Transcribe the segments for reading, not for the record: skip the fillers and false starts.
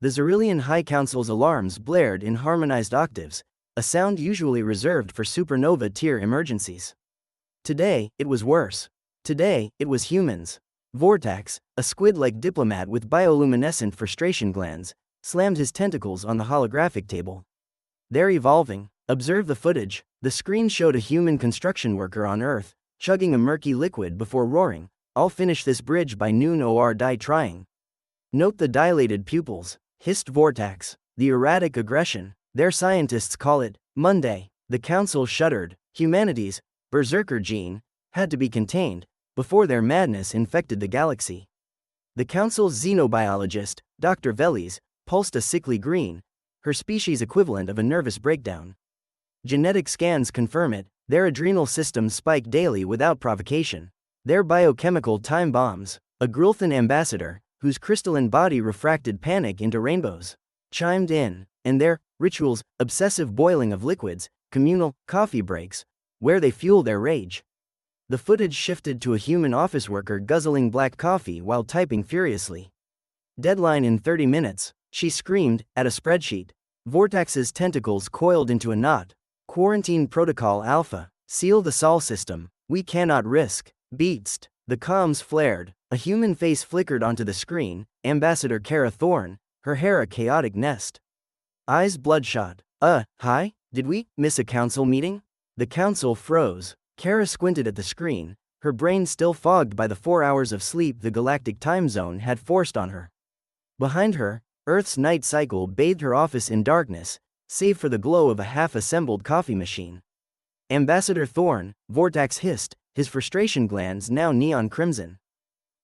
The Xerillian High Council's alarms blared in harmonized octaves, a sound usually reserved for supernova-tier emergencies. Today, it was worse. Today, it was humans. Vortax, a squid-like diplomat with bioluminescent frustration glands, slammed his tentacles on the holographic table. They're evolving. Observe the footage. The screen showed a human construction worker on Earth, chugging a murky liquid before roaring, "I'll finish this bridge by noon or die trying." Note the dilated pupils, hissed Vortax. The erratic aggression. Their scientists call it Monday. The council shuddered. Humanity's Berserker gene had to be contained before their madness infected the galaxy. The council's xenobiologist, Dr. Veles, pulsed a sickly green, her species equivalent of a nervous breakdown. Genetic scans confirm it. Their adrenal systems spike daily without provocation. Their biochemical time bombs. A Grulthan ambassador, whose crystalline body refracted panic into rainbows, chimed in, and their rituals, obsessive boiling of liquids, communal coffee breaks, where they fuel their rage. The footage shifted to a human office worker guzzling black coffee while typing furiously. "Deadline in 30 minutes, she screamed, at a spreadsheet. Vortax's tentacles coiled into a knot. "Quarantine Protocol Alpha. Seal the Sol system. We cannot risk." Beatst. The comms flared. A human face flickered onto the screen, Ambassador Kara Thorne, her hair a chaotic nest. Eyes bloodshot. Hi? Did we miss a council meeting?" The council froze. Kara squinted at the screen, her brain still fogged by the 4 hours of sleep the galactic time zone had forced on her. Behind her, Earth's night cycle bathed her office in darkness, save for the glow of a half-assembled coffee machine. "Ambassador Thorne," Vortax hissed, his frustration glands now neon crimson.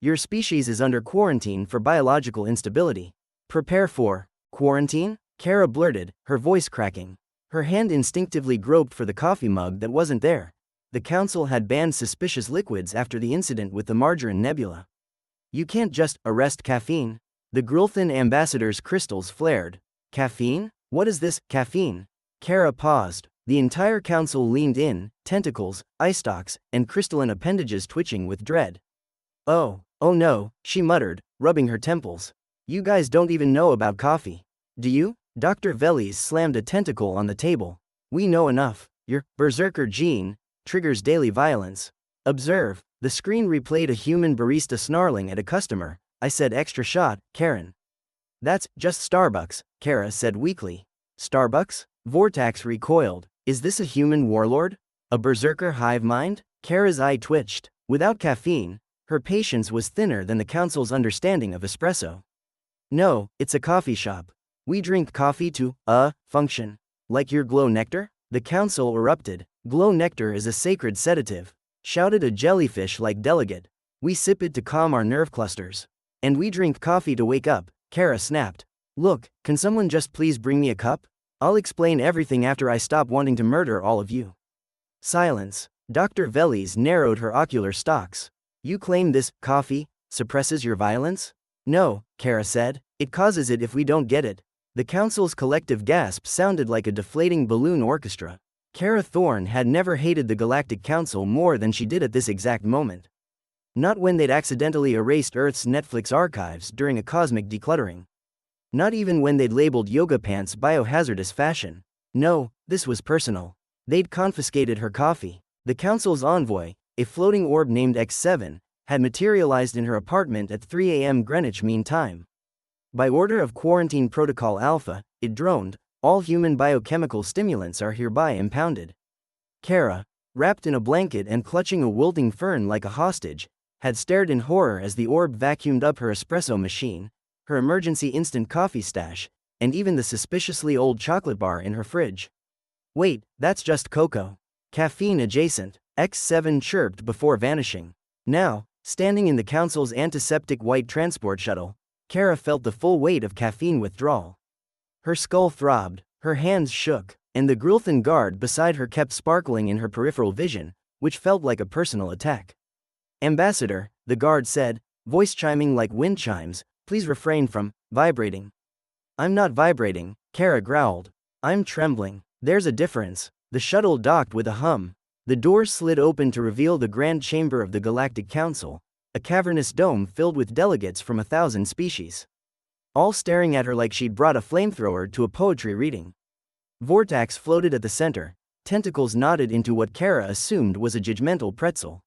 "Your species is under quarantine for biological instability. Prepare for quarantine?" Kara blurted, her voice cracking. Her hand instinctively groped for the coffee mug that wasn't there. The council had banned suspicious liquids after the incident with the Margarine Nebula. "You can't just arrest caffeine." The Grulthan ambassador's crystals flared. "Caffeine? What is this, caffeine?" Kara paused. The entire council leaned in, tentacles, eye stalks, and crystalline appendages twitching with dread. Oh no," she muttered, rubbing her temples. "You guys don't even know about coffee. Do you?" Dr. Veles slammed a tentacle on the table. "We know enough. Your Berserker gene triggers daily violence. Observe." The screen replayed a human barista snarling at a customer. "I said extra shot, Karen." "That's just Starbucks," Kara said weakly. "Starbucks?" Vortax recoiled. "Is this a human warlord? A Berserker hive mind?" Kara's eye twitched. Without caffeine, her patience was thinner than the council's understanding of espresso. "No, it's a coffee shop. We drink coffee to, function. Like your glow nectar?" The council erupted. "Glow nectar is a sacred sedative," shouted a jellyfish-like delegate. "We sip it to calm our nerve clusters. And we drink coffee to wake up," Kara snapped. "Look, can someone just please bring me a cup? I'll explain everything after I stop wanting to murder all of you." Silence. Dr. Veles narrowed her ocular stalks. "You claim this coffee suppresses your violence?" "No," Kara said. "It causes it if we don't get it." The council's collective gasp sounded like a deflating balloon orchestra. Kara Thorne had never hated the Galactic Council more than she did at this exact moment. Not when they'd accidentally erased Earth's Netflix archives during a cosmic decluttering. Not even when they'd labeled yoga pants biohazardous fashion. No, this was personal. They'd confiscated her coffee. The council's envoy, a floating orb named X7, had materialized in her apartment at 3 a.m. Greenwich Mean Time. By order of Quarantine Protocol Alpha, it droned, "All human biochemical stimulants are hereby impounded." Kara, wrapped in a blanket and clutching a wilting fern like a hostage, had stared in horror as the orb vacuumed up her espresso machine, her emergency instant coffee stash, and even the suspiciously old chocolate bar in her fridge. "Wait, that's just cocoa. Caffeine adjacent," X7 chirped before vanishing. Now, standing in the council's antiseptic white transport shuttle, Kara felt the full weight of caffeine withdrawal. Her skull throbbed, her hands shook, and the Grulthan guard beside her kept sparkling in her peripheral vision, which felt like a personal attack. "Ambassador," the guard said, voice chiming like wind chimes, "please refrain from vibrating." "I'm not vibrating," Kara growled. "I'm trembling." "There's a difference." The shuttle docked with a hum. The doors slid open to reveal the grand chamber of the Galactic Council, a cavernous dome filled with delegates from 1,000 species. all staring at her like she'd brought a flamethrower to a poetry reading. Vortax floated at the center, tentacles knotted into what Kara assumed was a judgmental pretzel.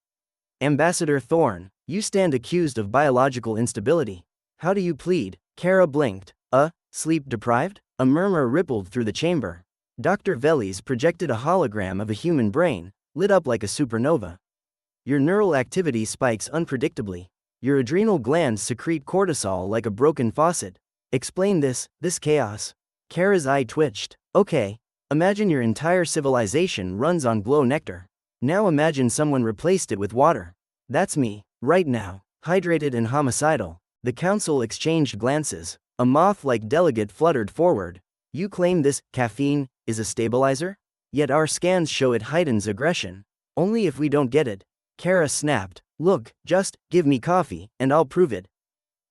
Ambassador Thorn, you stand accused of biological instability. How do you plead? Kara blinked. Sleep deprived? A murmur rippled through the chamber. Dr. Veles projected a hologram of a human brain, lit up like a supernova. Your neural activity spikes unpredictably. Your adrenal glands secrete cortisol like a broken faucet. Explain this chaos. Kara's eye twitched. Okay, imagine your entire civilization runs on glow nectar. Now imagine someone replaced it with water. That's me, right now, hydrated and homicidal. The council exchanged glances. A moth-like delegate fluttered forward. You claim this caffeine is a stabilizer? Yet our scans show it heightens aggression. Only if we don't get it. Kara snapped. Look, just give me coffee, and I'll prove it.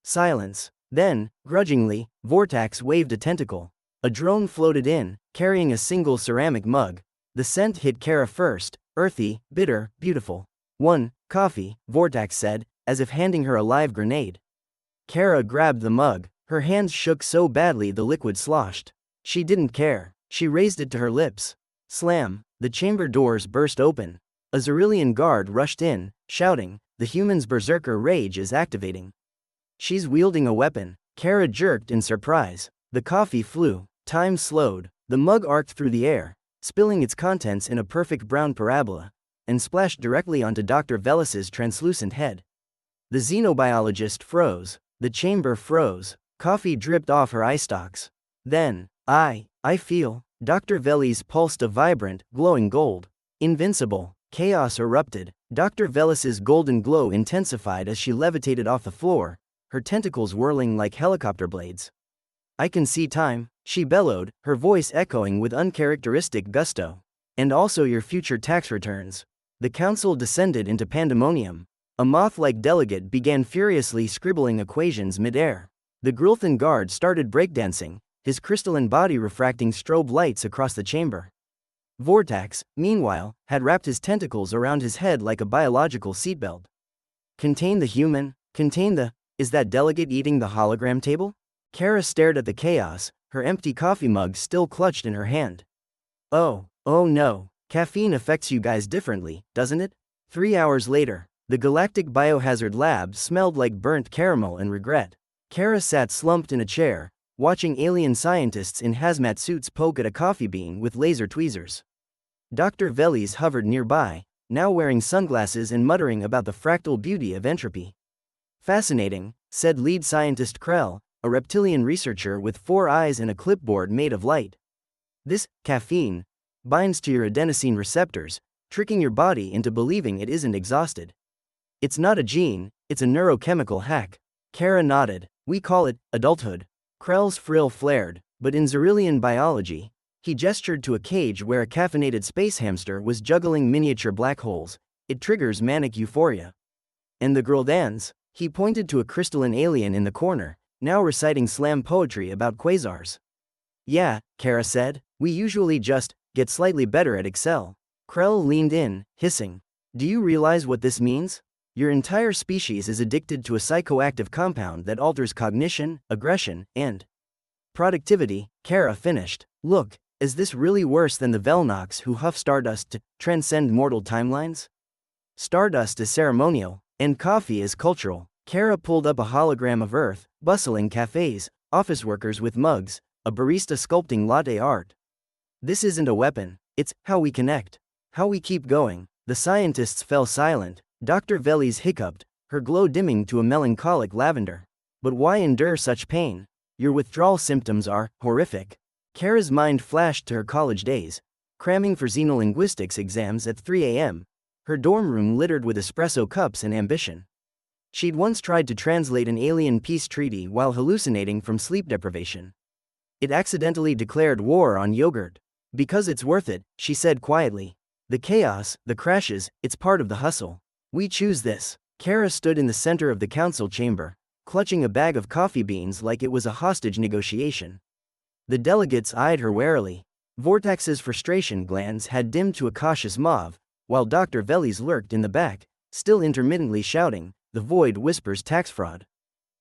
Silence. Then, grudgingly, Vortax waved a tentacle. A drone floated in, carrying a single ceramic mug. The scent hit Kara first, earthy, bitter, beautiful. One, coffee, Vortax said, as if handing her a live grenade. Kara grabbed the mug. Her hands shook so badly the liquid sloshed. She didn't care. She raised it to her lips. Slam. The chamber doors burst open. A Xyrillian guard rushed in, shouting, the human's Berserker rage is activating. She's wielding a weapon. Kara jerked in surprise. The coffee flew. Time slowed. The mug arced through the air, spilling its contents in a perfect brown parabola, and splashed directly onto Dr. Veles's translucent head. The xenobiologist froze. The chamber froze. Coffee dripped off her eye stalks. Then, I feel. Dr. Veles pulsed a vibrant, glowing gold. Invincible. Chaos erupted. Dr. Veles's golden glow intensified as she levitated off the floor, her tentacles whirling like helicopter blades. I can see time, she bellowed, her voice echoing with uncharacteristic gusto. And also your future tax returns. The council descended into pandemonium. A moth-like delegate began furiously scribbling equations mid-air. The Grilthan guard started breakdancing, his crystalline body refracting strobe lights across the chamber. Vortax, meanwhile, had wrapped his tentacles around his head like a biological seatbelt. Contain the human, is that delegate eating the hologram table? Kara stared at the chaos, her empty coffee mug still clutched in her hand. Oh no, caffeine affects you guys differently, doesn't it? 3 hours later, the Galactic Biohazard Lab smelled like burnt caramel and regret. Kara sat slumped in a chair, watching alien scientists in hazmat suits poke at a coffee bean with laser tweezers. Dr. Veles hovered nearby, now wearing sunglasses and muttering about the fractal beauty of entropy. Fascinating, said lead scientist Krell, a reptilian researcher with 4 eyes and a clipboard made of light. This caffeine binds to your adenosine receptors, tricking your body into believing it isn't exhausted. It's not a gene, it's a neurochemical hack. Kara nodded. We call it adulthood. Krell's frill flared, but in Xyrillian biology, he gestured to a cage where a caffeinated space hamster was juggling miniature black holes. It triggers manic euphoria. And the Grilldans, he pointed to a crystalline alien in the corner, now reciting slam poetry about quasars. Yeah, Kara said, we usually just get slightly better at Excel. Krell leaned in, hissing. Do you realize what this means? Your entire species is addicted to a psychoactive compound that alters cognition, aggression, and productivity. Kara finished. Look, is this really worse than the Velnox who huff stardust to transcend mortal timelines? Stardust is ceremonial, and coffee is cultural. Kara pulled up a hologram of Earth, bustling cafes, office workers with mugs, a barista sculpting latte art. This isn't a weapon, it's how we connect, how we keep going. The scientists fell silent. Dr. Veles hiccuped, her glow dimming to a melancholic lavender. But why endure such pain? Your withdrawal symptoms are horrific. Kara's mind flashed to her college days, cramming for xenolinguistics exams at 3 a.m., her dorm room littered with espresso cups and ambition. She'd once tried to translate an alien peace treaty while hallucinating from sleep deprivation. It accidentally declared war on yogurt. Because it's worth it, she said quietly. The chaos, the crashes, it's part of the hustle. We choose this. Kara stood in the center of the council chamber, clutching a bag of coffee beans like it was a hostage negotiation. The delegates eyed her warily. Vortax's frustration glands had dimmed to a cautious mauve, while Dr. Veles lurked in the back, still intermittently shouting, the void whispers tax fraud.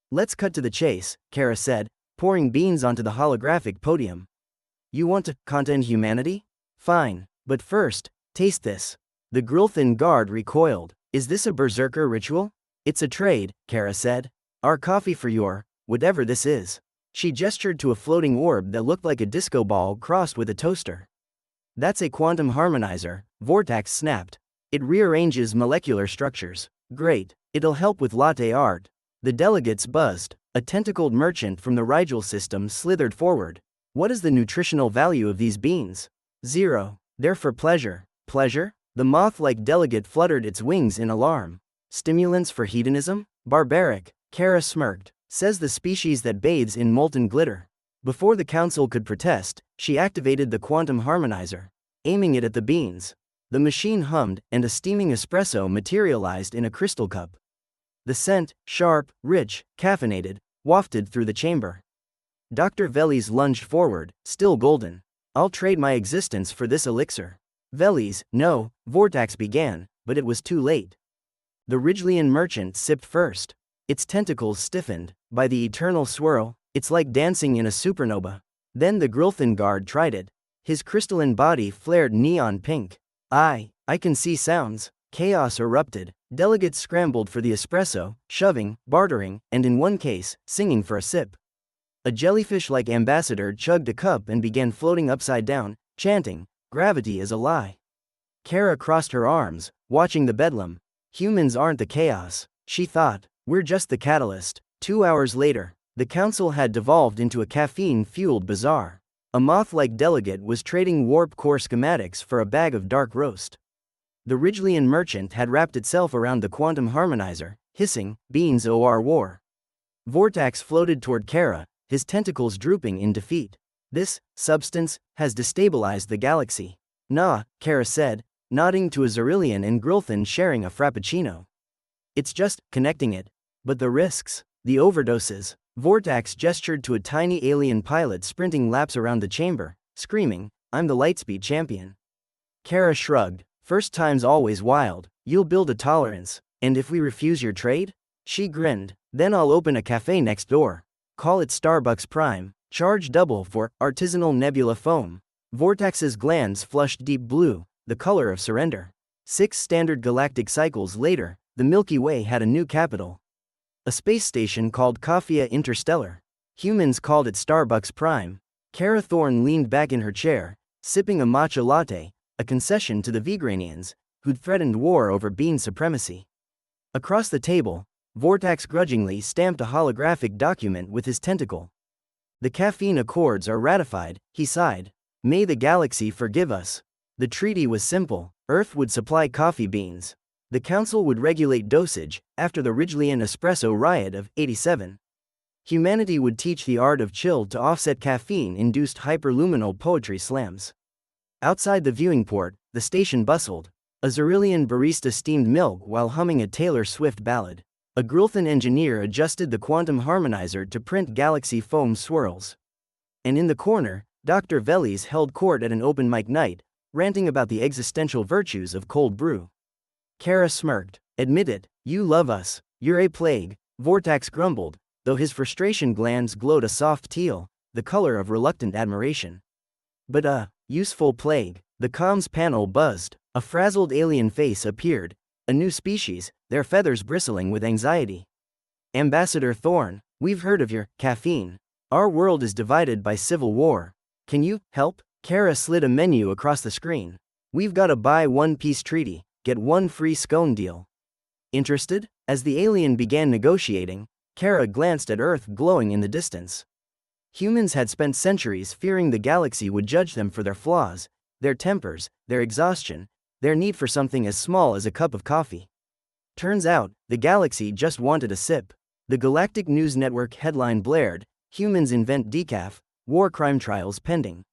Let's cut to the chase, Kara said. pouring beans onto the holographic podium. You want to content humanity? Fine, but first, taste this. The Grilthin guard recoiled. Is this a Berserker ritual? It's a trade, Kara said. Our coffee for your, whatever this is. She gestured to a floating orb that looked like a disco ball crossed with a toaster. That's a quantum harmonizer, Vortex snapped. It rearranges molecular structures. Great, it'll help with latte art. The delegates buzzed. A tentacled merchant from the Rigel system slithered forward. What is the nutritional value of these beans? 0. They're for pleasure. Pleasure? The moth-like delegate fluttered its wings in alarm. Stimulants for hedonism? Barbaric, Kara smirked. Says the species that bathes in molten glitter. Before the council could protest, she activated the quantum harmonizer, aiming it at the beans. The machine hummed, and a steaming espresso materialized in a crystal cup. The scent, sharp, rich, caffeinated, wafted through the chamber. Dr. Veles lunged forward, still golden. I'll trade my existence for this elixir. Veles, no, Vortex began, but it was too late. The Ridgelian merchant sipped first. Its tentacles stiffened. By the eternal swirl, it's like dancing in a supernova. Then the Grilthin guard tried it. His crystalline body flared neon pink. I can see sounds. Chaos erupted. Delegates scrambled for the espresso, shoving, bartering, and in one case, singing for a sip. A jellyfish-like ambassador chugged a cup and began floating upside down, chanting, "Gravity is a lie." Kara crossed her arms, watching the bedlam. Humans aren't the chaos, she thought. We're just the catalyst. 2 hours later, the council had devolved into a caffeine-fueled bazaar. A moth-like delegate was trading warp core schematics for a bag of dark roast. The Ridgelian merchant had wrapped itself around the quantum harmonizer, hissing, "Beans or war." Vortex floated toward Kara, his tentacles drooping in defeat. This substance has destabilized the galaxy. Nah, Kara said, nodding to a Xerillian and Grilthin sharing a frappuccino. It's just connecting it. But the risks, the overdoses. Vortex gestured to a tiny alien pilot sprinting laps around the chamber, screaming, "I'm the lightspeed champion." Kara shrugged. First time's always wild. You'll build a tolerance. And if we refuse your trade? She grinned. Then I'll open a cafe next door. Call it Starbucks Prime. Charge double for artisanal nebula foam. Vortex's glands flushed deep blue, the color of surrender. 6 standard galactic cycles later, the Milky Way had a new capital. A space station called Coffea Interstellar. Humans called it Starbucks Prime. Kara Thorne leaned back in her chair, sipping a matcha latte, a concession to the Vigranians, who'd threatened war over bean supremacy. Across the table, Vortex grudgingly stamped a holographic document with his tentacle. The caffeine accords are ratified, he sighed. May the galaxy forgive us. The treaty was simple. Earth would supply coffee beans. The council would regulate dosage. After the Ridgelian espresso riot of '87, humanity would teach the art of chill to offset caffeine-induced hyperluminal poetry slams. Outside the viewing port, the station bustled. A Xerillian barista steamed milk while humming a Taylor Swift ballad. A Grilthin engineer adjusted the quantum harmonizer to print galaxy foam swirls. And in the corner, Dr. Veles held court at an open mic night, ranting about the existential virtues of cold brew. Kara smirked. Admit it, you love us. You're a plague, Vortex grumbled, though his frustration glands glowed a soft teal, the color of reluctant admiration. But a useful plague. The comms panel buzzed. A frazzled alien face appeared. A new species, their feathers bristling with anxiety. Ambassador Thorne, we've heard of your caffeine. Our world is divided by civil war. Can you help? Kara slid a menu across the screen. We've got a buy one-piece treaty, get one free scone deal. Interested? As the alien began negotiating, Kara glanced at Earth glowing in the distance. Humans had spent centuries fearing the galaxy would judge them for their flaws, their tempers, their exhaustion, their need for something as small as a cup of coffee. Turns out, the galaxy just wanted a sip. The Galactic News Network headline blared, "Humans invent decaf, war crime trials pending."